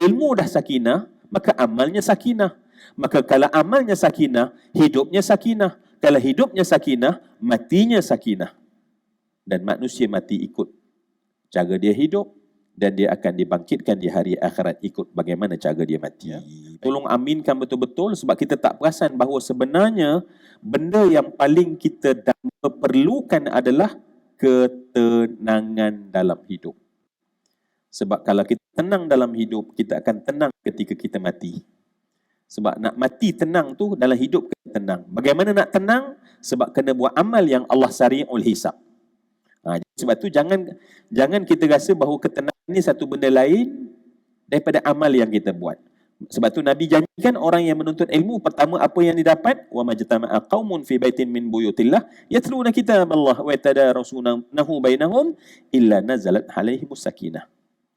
ilmu dah sakinah, maka amalnya sakinah. Maka kalau amalnya sakinah, hidupnya sakinah. Kalau hidupnya sakinah, matinya sakinah. Dan manusia mati ikut cara dia hidup, dan dia akan dibangkitkan di hari akhirat ikut bagaimana cara dia mati. Tolong aminkan betul-betul, sebab kita tak perasan bahawa sebenarnya benda yang paling kita perlukan adalah ketenangan dalam hidup. Sebab kalau kita tenang dalam hidup, kita akan tenang ketika kita mati. Sebab nak mati tenang tu, dalam hidup kena tenang. Bagaimana nak tenang? Sebab kena buat amal yang Allah sari'ul hisab. Sebab tu jangan kita rasa bahawa ketenangan ni satu benda lain daripada amal yang kita buat. Sebab tu Nabi janjikan orang yang menuntut ilmu, pertama apa yang didapat? Wa majtama'a qaumun fi baitin min buyutillah yatluna kitaballah wa yatadarasunahu bainahum illa nazalat alaihimus sakinah.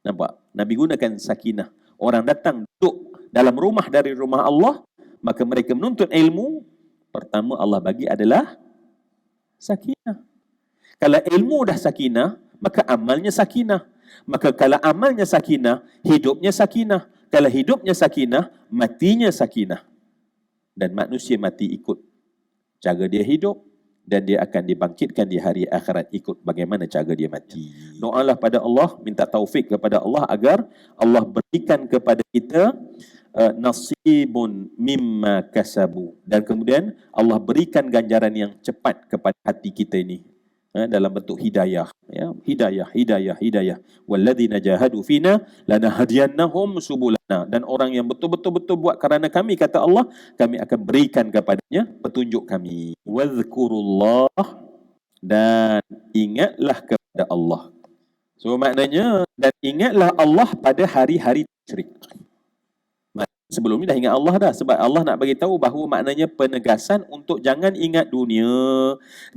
Nampak? Nabi gunakan sakinah. Orang datang duduk dalam rumah dari rumah Allah, maka mereka menuntut ilmu, pertama Allah bagi adalah sakinah. Kalau ilmu dah sakinah, maka amalnya sakinah. Maka kalau amalnya sakinah, hidupnya sakinah. Kalau hidupnya sakinah, matinya sakinah. Dan manusia mati ikut cara dia hidup, dan dia akan dibangkitkan di hari akhirat ikut bagaimana cara dia mati. Doalah pada Allah, minta taufik kepada Allah agar Allah berikan kepada kita nasibun mimma kasabu. Dan kemudian Allah berikan ganjaran yang cepat kepada hati kita ini. Dalam bentuk hidayah, hidayah. Walladzina jahadu fina lanahdiyannahum subulana. Dan orang yang betul-betul buat kerana kami, kata Allah, kami akan berikan kepadanya petunjuk kami. Wadhkurullah, dan ingatlah kepada Allah. So maknanya, dan ingatlah Allah pada hari-hari tasyrik. Sebelum ni dah ingat Allah dah, sebab Allah nak bagi tahu bahawa maknanya penegasan untuk jangan ingat dunia.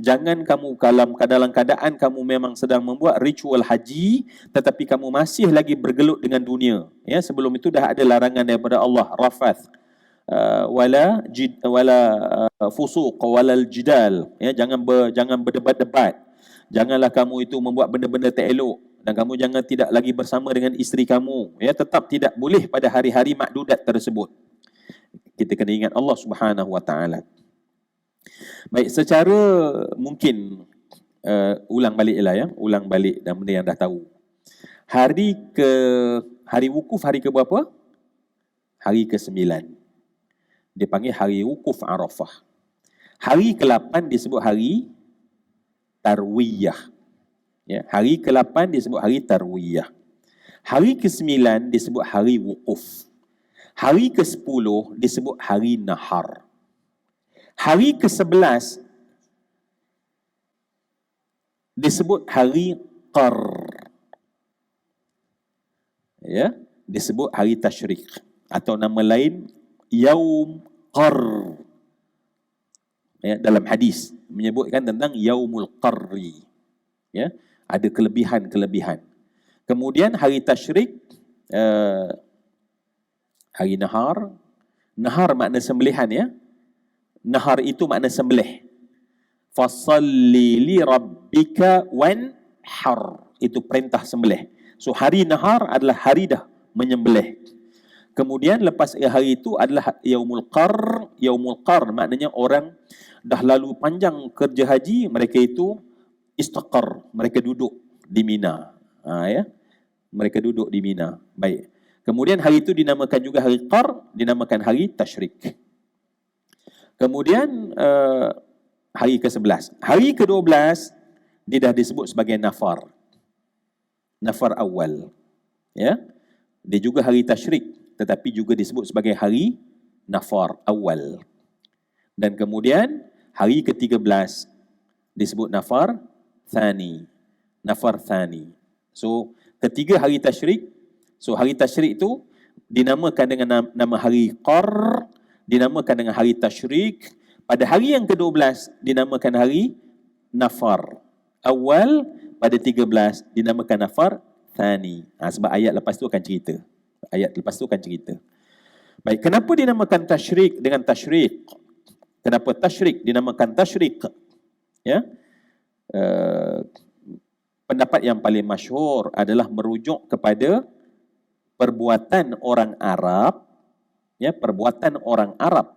Jangan kamu dalam keadaan kamu memang sedang membuat ritual haji, tetapi kamu masih lagi bergelut dengan dunia. Ya, sebelum itu dah ada larangan daripada Allah, rafath, wala fusuq walal jidal. Ya, jangan berdebat-debat. Janganlah kamu itu membuat benda-benda tak elok. Dan kamu jangan tidak lagi bersama dengan isteri kamu. Ya, tetap tidak boleh pada hari-hari makdudat tersebut. Kita kena ingat Allah Subhanahu Wa Taala. Baik, secara mungkin ulang balik dan benda yang dah tahu. Hari wukuf hari ke berapa? Hari ke-9. Dia panggil hari wukuf Arafah. Hari ke-8 disebut hari Tarwiyah. Ya, hari ke-8 disebut hari Tarwiyah. Hari ke-9 disebut hari wukuf. Hari ke-10 disebut hari Nahar. Hari ke-11 disebut hari Qar. Ya, disebut hari Tasyrik, atau nama lain Yaum Qar. Ya, dalam hadis menyebutkan tentang Yaumul Qarri. Ya, ada kelebihan-kelebihan. Kemudian hari tasyrik, hari nahar. Nahar makna sembelihan, ya. Nahar itu makna sembelih. Fasalli li rabbika wanhar. Itu perintah sembelih. So hari nahar adalah hari dah menyembelih. Kemudian lepas hari itu adalah Yaumul Qar. Yaumul Qar maknanya orang dah lalu panjang kerja haji, mereka itu istaqar, mereka duduk di Mina. Ya, mereka duduk di Mina. Baik. Kemudian hari itu dinamakan juga hari Qar, dinamakan hari Tasyrik. Kemudian hari ke-11. Hari ke-12 dia dah disebut sebagai Nafar. Nafar awal. Ya. Dia juga hari Tasyrik, tetapi juga disebut sebagai hari Nafar awal. Dan kemudian hari ke-13 disebut Nafar Thani. Nafar Thani. So, ketiga hari tasyrik. So, hari tasyrik itu dinamakan dengan nama hari Qar, dinamakan dengan hari tasyrik. Pada hari yang ke-12 dinamakan hari Nafar Awal. Pada 13 dinamakan Nafar Thani. Sebab ayat lepas tu akan cerita. Baik, kenapa dinamakan tasyrik dengan tasyrik? Kenapa tasyrik dinamakan tasyrik? Ya. Pendapat yang paling masyhur adalah merujuk kepada perbuatan orang Arab, ya, perbuatan orang Arab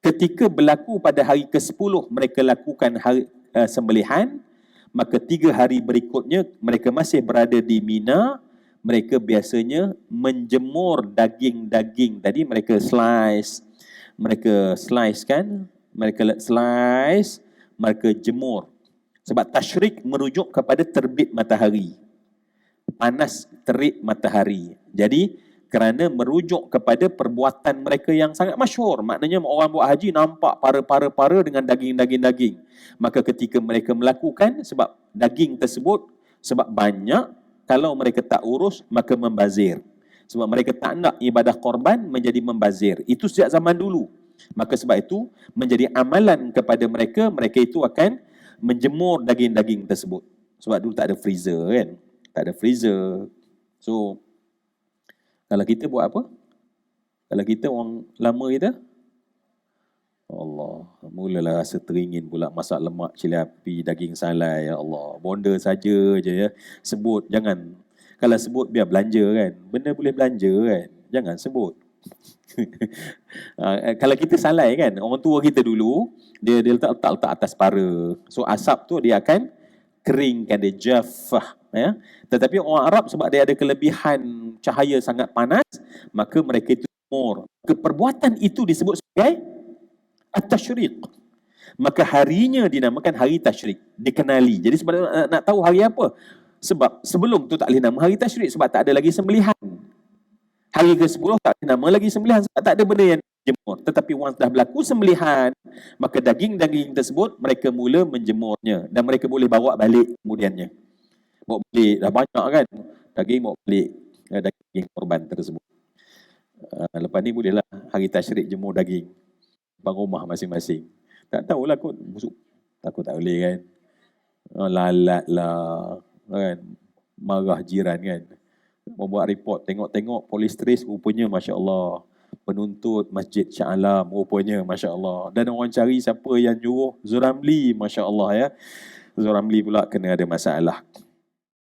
ketika berlaku pada hari ke-10 mereka lakukan sembelihan, maka 3 hari berikutnya mereka masih berada di Mina, mereka biasanya menjemur daging-daging tadi, mereka slice kan, mereka jemur. Sebab tasyrik merujuk kepada terbit matahari, panas terik matahari. Jadi kerana merujuk kepada perbuatan mereka yang sangat masyhur. Maknanya orang buat haji nampak para dengan daging-daging. Maka ketika mereka melakukan, sebab daging tersebut, sebab banyak, kalau mereka tak urus, maka membazir. Sebab mereka tak nak ibadah korban menjadi membazir. Itu sejak zaman dulu. Maka sebab itu, menjadi amalan kepada mereka, mereka itu akan menjemur daging-daging tersebut. Sebab dulu tak ada freezer kan. Tak ada freezer. So, kalau kita buat apa? Kalau kita orang lama kita, Allah, mulalah rasa teringin pula masak lemak cili api, daging salai, ya Allah. Bonda saja je ya. Sebut, jangan. Kalau sebut biar belanja kan. Benda boleh belanja kan. Jangan sebut. Kalau kita salai kan, orang tua kita dulu, dia letak atas para. So asap tu dia akan keringkan, dia jafah. Ya. Tetapi orang Arab sebab dia ada kelebihan cahaya sangat panas, maka mereka itu jemur. Perbuatan itu disebut sebagai at-tasyriq. Maka harinya dinamakan hari tasyrik, dikenali. Jadi sebab nak tahu hari apa? Sebab sebelum tu tak boleh nama hari tasyrik sebab tak ada lagi sembelihan. Hari ke-10 tak ada nama lagi sembelihan sebab tak ada benda yang jemur. Tetapi once dah berlaku sembelihan, maka daging-daging tersebut mereka mula menjemurnya dan mereka boleh bawa balik kemudiannya. Bawa balik, dah banyak kan daging, bawa balik daging korban tersebut. Lepas ni bolehlah hari tasyrik jemur daging depan rumah masing-masing. Tak tahulah kot busuk, takut tak boleh kan. Lalat lah kan, marah jiran kan, membuat report, tengok polis rupanya Masya Allah penuntut Masjid Shah Alam, rupanya Masya Allah, dan orang cari siapa yang nyuruh Zuramli, Masya Allah ya. Zuramli pula kena ada masalah.